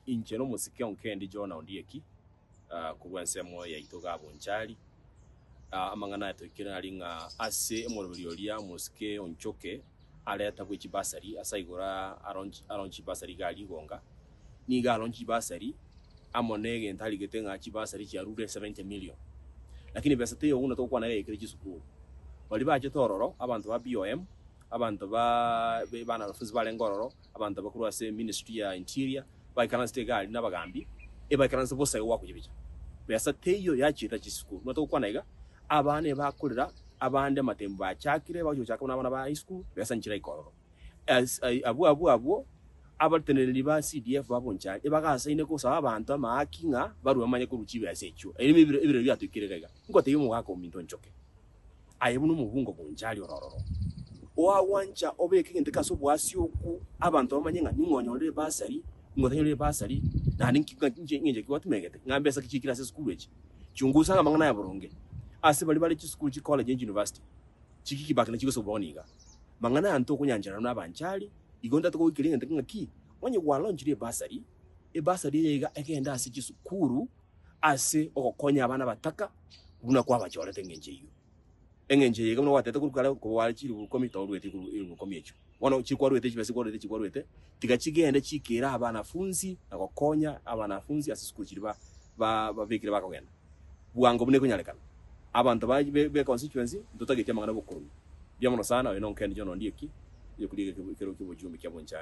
inche no musike onkendi John Ondieki kugwansemo ya itoga bonchali amangana yatokira alinga ase emororioria musike onchoke aleta bwe kibasari asaigura aronchi basari gali gonga ni galonchi basari amonege ntali getenga kibasari kya rure 70 million lakini pesa teyo una to kwana yekire kisukuru bali baje tororo abantu ba BOM abantu bana bafuzi bale ngororo abantu bakuru ase ministry ya interior baikana stegali nabagambi baikana se bose wa kujibica pesa teyo yachita kisukuru no to kwana iga abane bakurira abande matembo bachakire bajo chakona abana ba high school pesa nchira ikororo abu abateneri ba CDF baboncha ibagasaine ko saba abantu amakinga baruwa manye ko rukibe yasecho ibiro byatukirega ngote yumu hako minto nchoke ayebuno muhungo bonjali ororo owancha obeke ndika so bwasi oku abantu bamanye nga ningonyore basari ngotanyore basari na ninkinje kiwatumegete ngambe sakikira se school echi chungusa nga mangana ya burunge ase bali school chi college university chiki bakana chiko so boniga mangana anto kunyanjana n'abanchali igonda to kukiringa ndika ki wanye walonjire basari basari yega ekenda ase kisukuru ase okokonya abana bataka guna kwa bachora tengenje iyo engenje yega no watete kurukala ko walchiri ukomita olwete ukomyecho wana chikwarwete chibase chikwarwete tikachigende chikera abanafunzi akokonya abanafunzi ase school chiri babikire bakagenda buwango bune kunyalekana abantu be constituency ndotagete mangana bokuru byamono sana eno nkendi John Ondieki yo kuliga kero kibujumbi kyaboncha